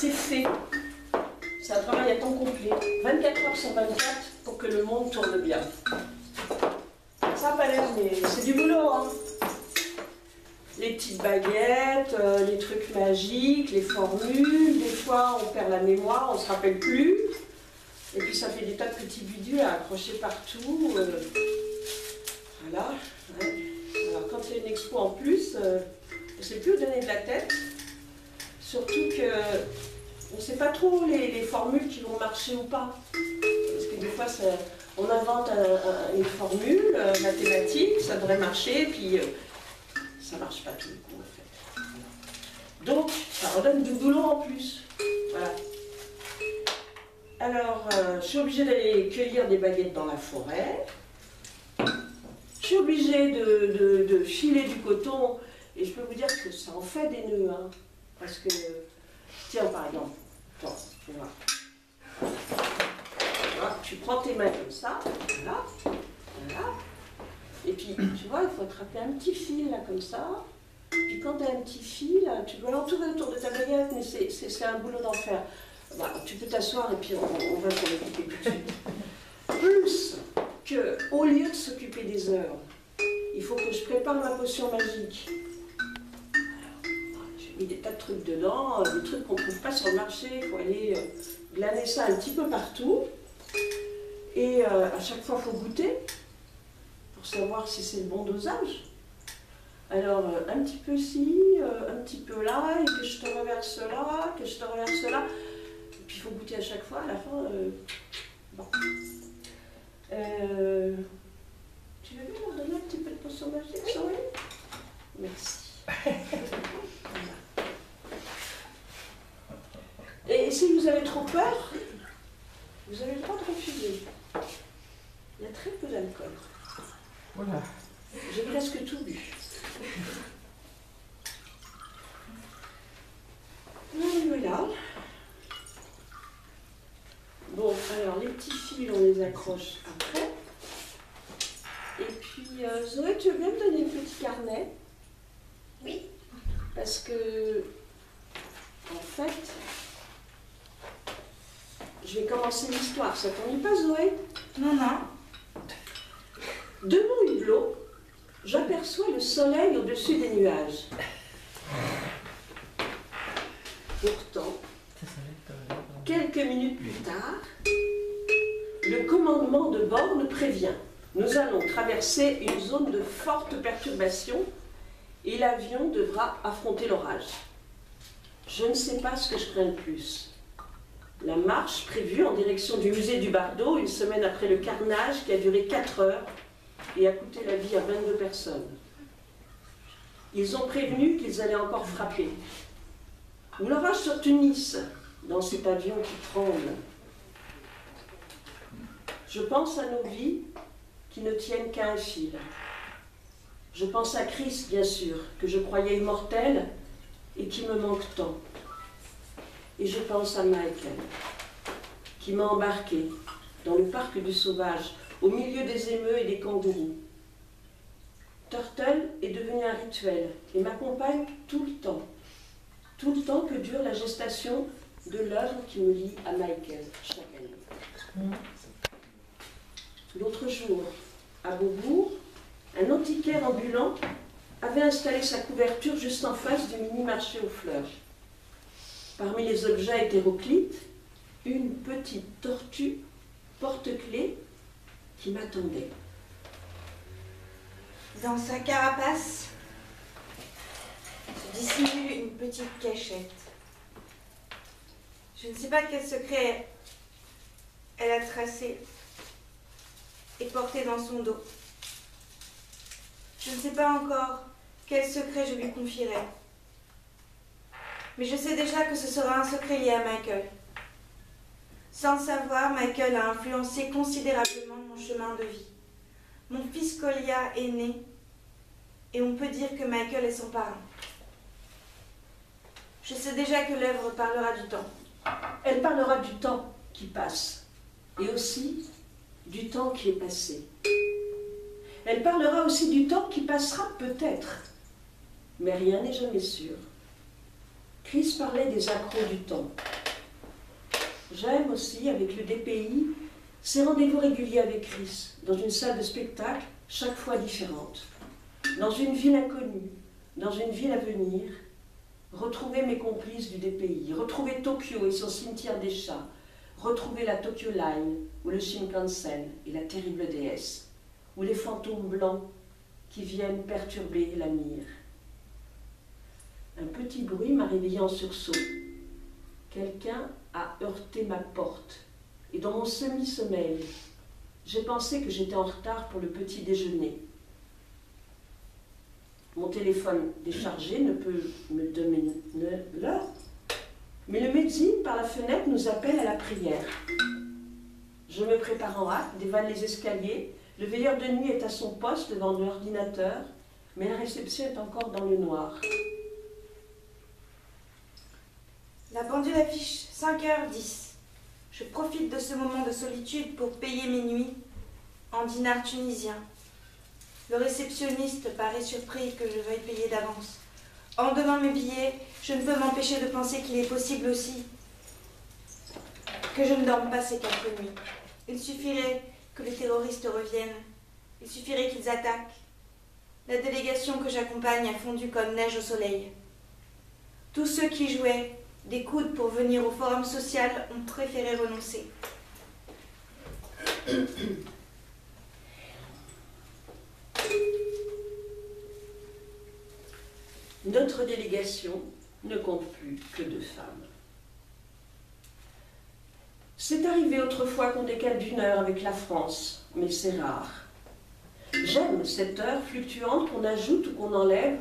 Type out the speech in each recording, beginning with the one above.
c'est fait. C'est un travail à temps complet. 24 heures sur 24 pour que le monde tourne bien. Ça n'a pas l'air, mais c'est du boulot, hein. Les petites baguettes, les trucs magiques, les formules. Des fois, on perd la mémoire, on ne se rappelle plus. Et puis, ça fait des tas de petits bidules à accrocher partout. Voilà. Ouais. Alors, quand il y a une expo en plus, on ne sait plus où donner de la tête. Surtout que on ne sait pas trop les formules qui vont marcher ou pas. Parce que des fois, on invente une formule mathématique, ça devrait marcher, puis ça ne marche pas tout le coup, en fait. Donc, ça redonne du boulot en plus. Voilà. Alors, je suis obligée d'aller cueillir des baguettes dans la forêt. Je suis obligée de filer du coton, et je peux vous dire que ça en fait des nœuds, hein, parce que, tiens, par exemple, attends, tu vois. Voilà, tu prends tes mains comme ça, voilà, voilà, et puis, tu vois, il faut attraper un petit fil, là, comme ça, puis quand tu as un petit fil, tu dois l'entourer autour de ta baguette, mais c'est un boulot d'enfer. Bah, tu peux t'asseoir, et puis on va s'en occuper tout de suite. Plus qu'au lieu de s'occuper des heures, il faut que je prépare ma potion magique. J'ai mis des tas de trucs dedans, des trucs qu'on ne trouve pas sur le marché, il faut aller glaner ça un petit peu partout. Et à chaque fois, il faut goûter pour savoir si c'est le bon dosage. Alors, un petit peu ci, un petit peu là, et que je te reverse là, que je te reverse là. Et puis, il faut goûter à chaque fois, à la fin. Bon. Tu veux bien leur donner un petit peu de potion magique, Zoé? Merci. Voilà. Et si vous avez trop peur, vous avez le droit de refuser. Il y a très peu d'alcool. Voilà. J'ai presque tout bu. Voilà. Bon, alors les petits fils, on les accroche après. Et puis, Zoé, tu veux bien me donner un petit carnet? Oui. Parce que, en fait, je vais commencer l'histoire. Ça t'ennuie pas, Zoé? Non, non. De mon hublot, j'aperçois le soleil au-dessus des nuages. Pourtant, quelques minutes plus tard, le commandement de bord nous prévient. Nous allons traverser une zone de forte perturbation et l'avion devra affronter l'orage. Je ne sais pas ce que je crains le plus. La marche prévue en direction du musée du Bardo, une semaine après le carnage qui a duré 4 heures et a coûté la vie à 22 personnes. Ils ont prévenu qu'ils allaient encore frapper. Ou l'orage sur Tunis, dans cet avion qui tremble. Je pense à nos vies qui ne tiennent qu'à un fil. Je pense à Chris, bien sûr, que je croyais immortel et qui me manque tant. Et je pense à Michael, qui m'a embarqué dans le parc du sauvage, au milieu des émeus et des kangourous. Turtle est devenu un rituel et m'accompagne tout le temps que dure la gestation de l'œuvre qui me lie à Michael chaque année. L'autre jour, à Beaubourg, un antiquaire ambulant avait installé sa couverture juste en face du mini-marché aux fleurs. Parmi les objets hétéroclites, une petite tortue porte-clés qui m'attendait. Dans sa carapace se dissimule une petite cachette. Je ne sais pas quel secret elle a tracé et porté dans son dos. Je ne sais pas encore quel secret je lui confierai. Mais je sais déjà que ce sera un secret lié à Michael. Sans le savoir, Michael a influencé considérablement mon chemin de vie. Mon fils Colia est né et on peut dire que Michael est son parrain. Je sais déjà que l'œuvre parlera du temps. Elle parlera du temps qui passe et aussi du temps qui est passé. Elle parlera aussi du temps qui passera peut-être, mais rien n'est jamais sûr. Chris parlait des accros du temps. J'aime aussi, avec le DPI, ces rendez-vous réguliers avec Chris, dans une salle de spectacle, chaque fois différente. Dans une ville inconnue, dans une ville à venir, retrouver mes complices du DPI, retrouver Tokyo et son cimetière des chats, retrouver la Tokyo Line, ou le Shinkansen et la terrible déesse, ou les fantômes blancs qui viennent perturber la mire. Un petit bruit m'a réveillé en sursaut. Quelqu'un a heurté ma porte, et dans mon semi-sommeil, j'ai pensé que j'étais en retard pour le petit déjeuner. Mon téléphone déchargé ne peut me donner l'heure, mais le médecin, par la fenêtre, nous appelle à la prière. Je me prépare en hâte, dévale les escaliers, le veilleur de nuit est à son poste devant l'ordinateur, mais la réception est encore dans le noir. La pendule affiche 5h10. Je profite de ce moment de solitude pour payer mes nuits en dinars tunisiens. Le réceptionniste paraît surpris que je veuille payer d'avance. En donnant mes billets, je ne peux m'empêcher de penser qu'il est possible aussi que je ne dorme pas ces 4 nuits. Il suffirait que les terroristes reviennent. Il suffirait qu'ils attaquent. La délégation que j'accompagne a fondu comme neige au soleil. Tous ceux qui jouaient des coudes pour venir au forum social ont préféré renoncer. Notre délégation ne compte plus que 2 femmes. C'est arrivé autrefois qu'on décale d'1 heure avec la France, mais c'est rare. J'aime cette heure fluctuante qu'on ajoute ou qu'on enlève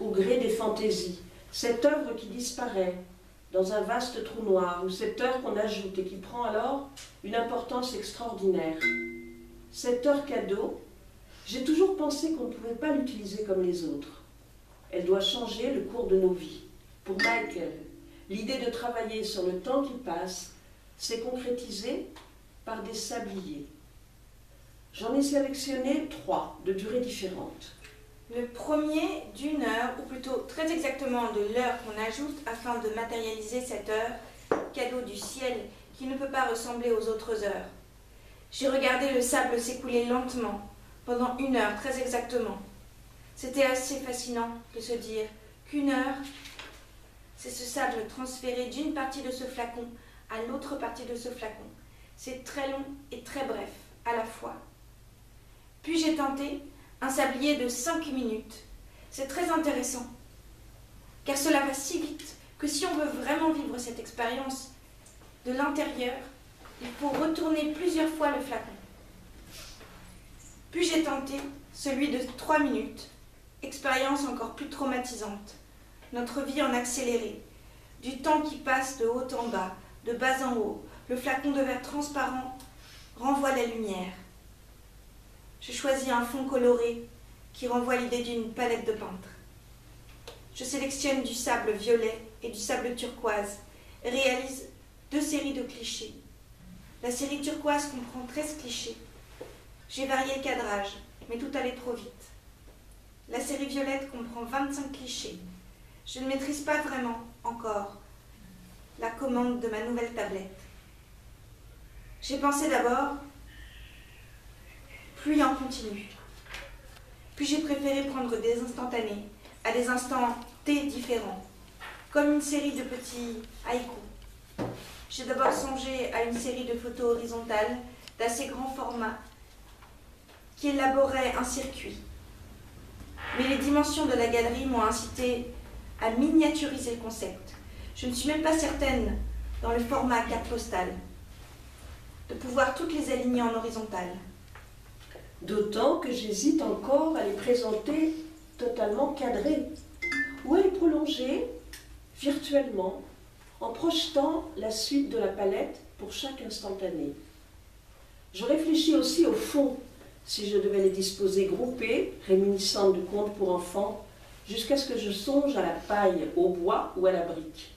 au gré des fantaisies. Cette œuvre qui disparaît dans un vaste trou noir, ou cette heure qu'on ajoute et qui prend alors une importance extraordinaire. Cette heure cadeau, j'ai toujours pensé qu'on ne pouvait pas l'utiliser comme les autres. Elle doit changer le cours de nos vies. Pour Michael, l'idée de travailler sur le temps qui passe s'est concrétisée par des sabliers. J'en ai sélectionné 3 de durées différentes. Le premier d'1 heure, ou plutôt très exactement de l'heure qu'on ajoute afin de matérialiser cette heure, cadeau du ciel qui ne peut pas ressembler aux autres heures. J'ai regardé le sable s'écouler lentement, pendant 1 heure très exactement. C'était assez fascinant de se dire qu'1 heure, c'est ce sable transféré d'une partie de ce flacon à l'autre partie de ce flacon. C'est très long et très bref, à la fois. Puis j'ai tenté un sablier de 5 minutes. C'est très intéressant, car cela va si vite que si on veut vraiment vivre cette expérience de l'intérieur, il faut retourner plusieurs fois le flacon. Puis j'ai tenté celui de 3 minutes, expérience encore plus traumatisante. Notre vie en accéléré, du temps qui passe de haut en bas, de bas en haut, le flacon de verre transparent renvoie la lumière. Je choisis un fond coloré qui renvoie l'idée d'une palette de peintre. Je sélectionne du sable violet et du sable turquoise et réalise 2 séries de clichés. La série turquoise comprend 13 clichés. J'ai varié le cadrage, mais tout allait trop vite. La série violette comprend 25 clichés. Je ne maîtrise pas vraiment encore la commande de ma nouvelle tablette. J'ai pensé d'abord pluie en continu. Puis j'ai préféré prendre des instantanés à des instants T différents, comme une série de petits haïkus. J'ai d'abord songé à une série de photos horizontales d'assez grand format qui élaboraient un circuit. Mais les dimensions de la galerie m'ont incité à miniaturiser le concept. Je ne suis même pas certaine, dans le format carte postale, de pouvoir toutes les aligner en horizontale. D'autant que j'hésite encore à les présenter totalement cadrées, ou à les prolonger virtuellement en projetant la suite de la palette pour chaque instantané. Je réfléchis aussi au fond, si je devais les disposer groupés, réminiscentes de contes pour enfants, jusqu'à ce que je songe à la paille, au bois ou à la brique.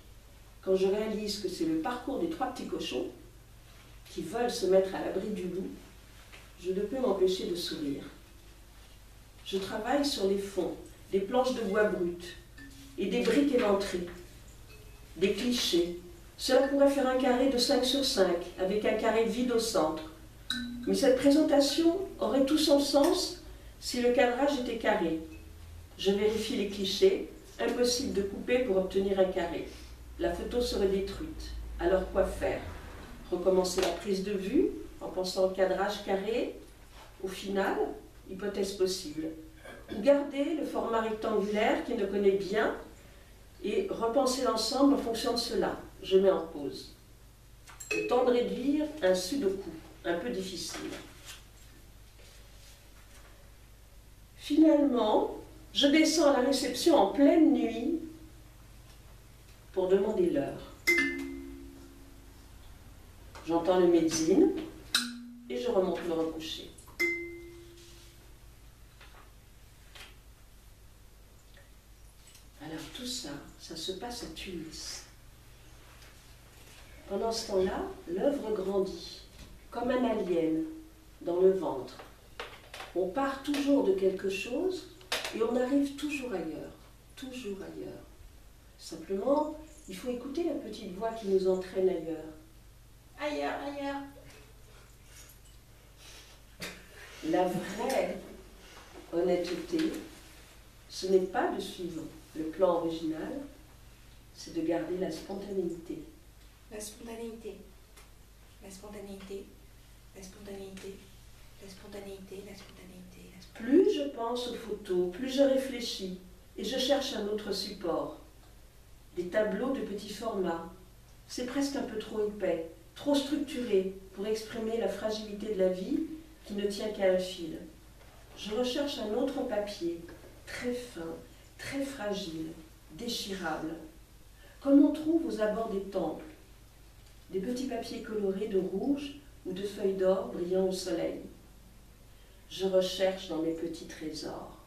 Quand je réalise que c'est le parcours des 3 petits cochons qui veulent se mettre à l'abri du loup, je ne peux m'empêcher de sourire. Je travaille sur les fonds, des planches de bois brut et des briques éventrées, des clichés. Cela pourrait faire un carré de 5 sur 5, avec un carré vide au centre. Mais cette présentation aurait tout son sens si le cadrage était carré. Je vérifie les clichés, impossible de couper pour obtenir un carré. La photo serait détruite. Alors quoi faire? Recommencer la prise de vue en pensant au cadrage carré? Au final, hypothèse possible. Ou garder le format rectangulaire qu'il ne connaît bien et repenser l'ensemble en fonction de cela. Je mets en pause. Le temps de réduire un sudoku, un peu difficile. Finalement, je descends à la réception en pleine nuit pour demander l'heure. J'entends le médecine et je remonte me recoucher. Alors tout ça, ça se passe à Tunis. Pendant ce temps-là, l'œuvre grandit, comme un alien dans le ventre. On part toujours de quelque chose et on arrive toujours ailleurs, toujours ailleurs. Simplement, il faut écouter la petite voix qui nous entraîne ailleurs. Ailleurs, ailleurs. La vraie honnêteté, ce n'est pas de suivre le plan original, c'est de garder la spontanéité. La spontanéité, la spontanéité, la spontanéité, la spontanéité, la spontanéité, la spontanéité. Plus je pense aux photos, plus je réfléchis et je cherche un autre support. Des tableaux de petit format. C'est presque un peu trop épais, trop structuré pour exprimer la fragilité de la vie qui ne tient qu'à un fil. Je recherche un autre papier, très fin, très fragile, déchirable, comme on trouve aux abords des temples. Des petits papiers colorés de rouge ou de feuilles d'or brillant au soleil. Je recherche dans mes petits trésors.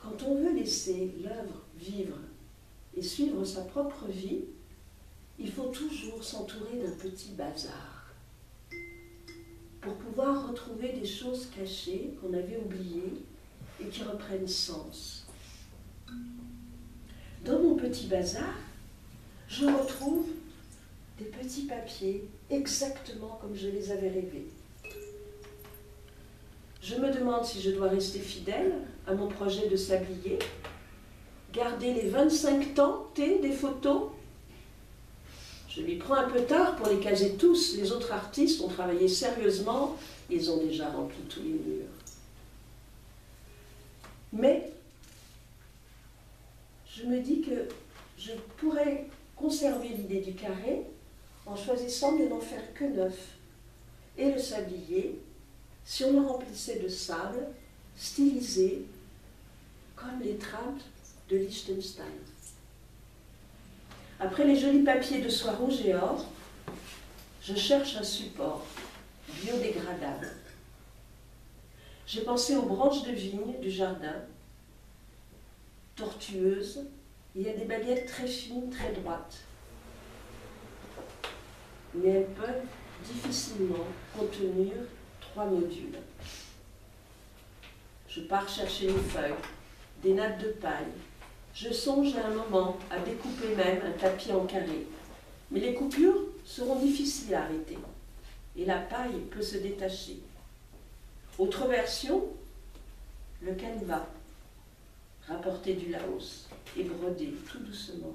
Quand on veut laisser l'œuvre vivre et suivre sa propre vie, il faut toujours s'entourer d'un petit bazar pour pouvoir retrouver des choses cachées qu'on avait oubliées et qui reprennent sens. Dans mon petit bazar, je retrouve des petits papiers exactement comme je les avais rêvés. Je me demande si je dois rester fidèle à mon projet de sablier, garder les 25 temps T des photos. Je m'y prends un peu tard pour les caser tous. Les autres artistes ont travaillé sérieusement, ils ont déjà rempli tous les murs. Mais je me dis que je pourrais conserver l'idée du carré en choisissant de n'en faire que 9. Et le sablier, si on le remplissait de sable, stylisé comme les trappes de Liechtenstein. Après les jolis papiers de soie rouge et or, je cherche un support biodégradable. J'ai pensé aux branches de vigne du jardin, tortueuses. Il y a des baguettes très fines, très droites. Mais elles peuvent difficilement contenir 3 modules. Je pars chercher les feuilles, des nattes de paille. Je songe à un moment à découper même un tapis en carré. Mais les coupures seront difficiles à arrêter. Et la paille peut se détacher. Autre version, le canevas, rapporté du Laos et brodé tout doucement.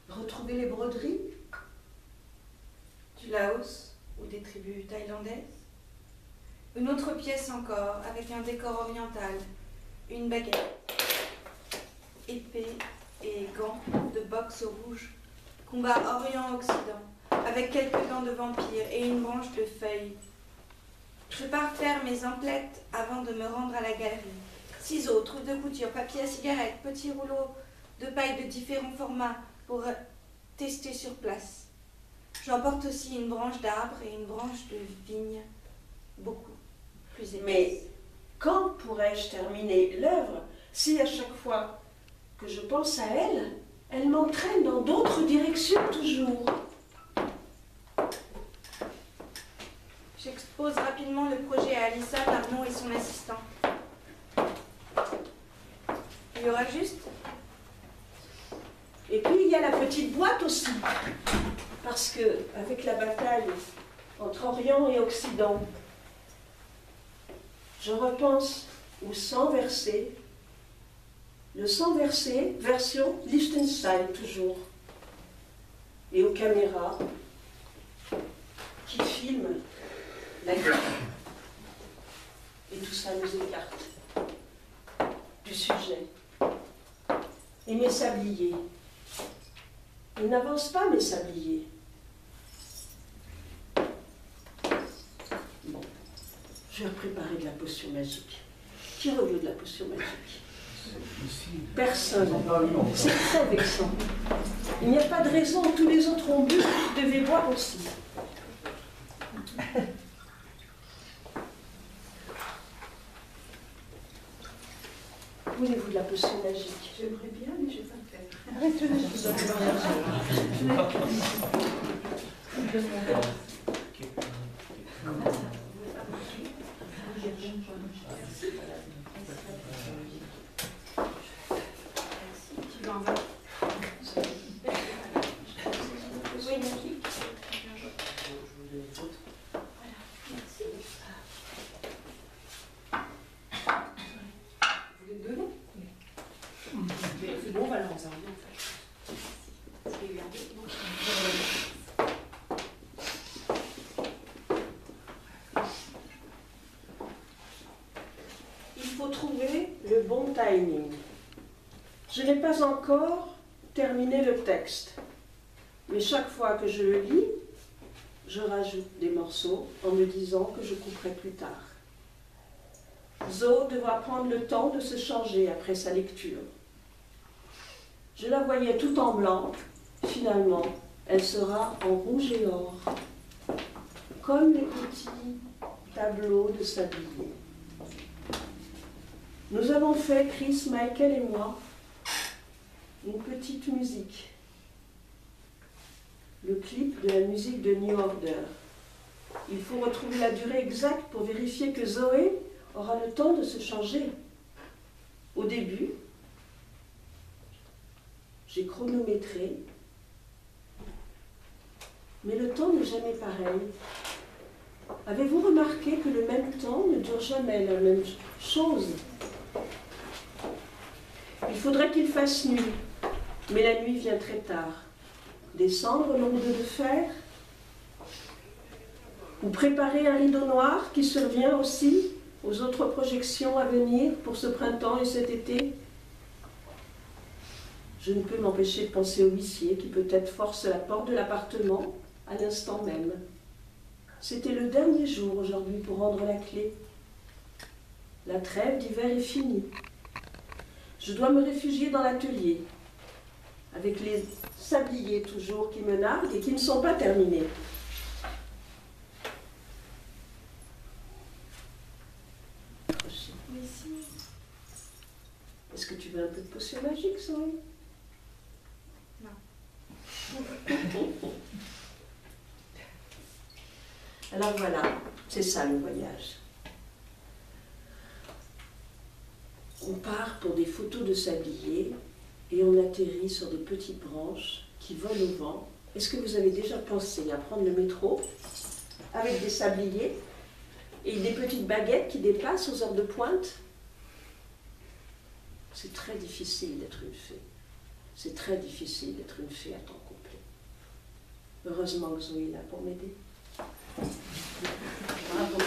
Retrouver les broderies Du Laos ou des tribus thaïlandaises. Une autre pièce encore avec un décor oriental, une baguette, épée et gants de boxe au rouge, combat Orient-Occident, avec quelques dents de vampire et une branche de feuilles. Je pars faire mes emplettes avant de me rendre à la galerie. Ciseaux, trucs de couture, papier à cigarette, petits rouleaux de paille de différents formats pour tester sur place. J'emporte aussi une branche d'arbre et une branche de vigne, beaucoup plus épaisse. Mais quand pourrais-je terminer l'œuvre si à chaque fois que je pense à elle, elle m'entraîne dans d'autres directions toujours? J'expose rapidement le projet à Alissa, Arnaud et son assistant. y aura juste. Et puis il y a la petite boîte aussi, parce que avec la bataille entre Orient et Occident, je repense au sang versé, le sang versé, version Liechtenstein toujours, et aux caméras qui filment la guerre. Et tout ça nous écarte du sujet. Et mes sabliers. Ils n'avancent pas, mes sabliers. Bon, je vais préparer de la potion magique. Qui veut de la potion magique? Personne. C'est très vexant. Il n'y a pas de raison, tous les autres ont bu, vous devez boire aussi. Voulez-vous de la potion magique? J'aimerais bien, mais je ne vais pas le faire. Arrête-le, je vous en Tu l'en veux? Oui, merci. Vous voulez de l'eau? C'est bon, on va le réserver en fait. C'est gardé. Il faut trouver le bon timing. Je n'ai pas encore terminé le texte, mais chaque fois que je le lis, je rajoute des morceaux en me disant que je couperai plus tard. Zo devra prendre le temps de se changer après sa lecture. Je la voyais tout en blanc, finalement, elle sera en rouge et or, comme les petits tableaux de sablier. Nous avons fait, Chris, Michael et moi, une petite musique. Le clip de la musique de New Order. Il faut retrouver la durée exacte pour vérifier que Zoé aura le temps de se changer. Au début, j'ai chronométré, mais le temps n'est jamais pareil. Avez-vous remarqué que le même temps ne dure jamais la même chose? Il faudrait qu'il fasse nuit, mais la nuit vient très tard. Descendre l'onde de fer, ou préparer un rideau noir qui survient aussi aux autres projections à venir pour ce printemps et cet été. Je ne peux m'empêcher de penser au huissier qui peut-être force la porte de l'appartement à l'instant même. C'était le dernier jour aujourd'hui pour rendre la clé. La trêve d'hiver est finie. Je dois me réfugier dans l'atelier, avec les sabliers toujours qui me narguent et qui ne sont pas terminés. Est-ce que tu veux un peu de potion magique, Zoé? Non. Alors voilà, c'est ça le voyage. On part pour des photos de sabliers et on atterrit sur des petites branches qui volent au vent. Est-ce que vous avez déjà pensé à prendre le métro avec des sabliers et des petites baguettes qui dépassent aux heures de pointe? C'est très difficile d'être une fée. C'est très difficile d'être une fée à temps complet. Heureusement que Zoé est là pour m'aider. Bravo.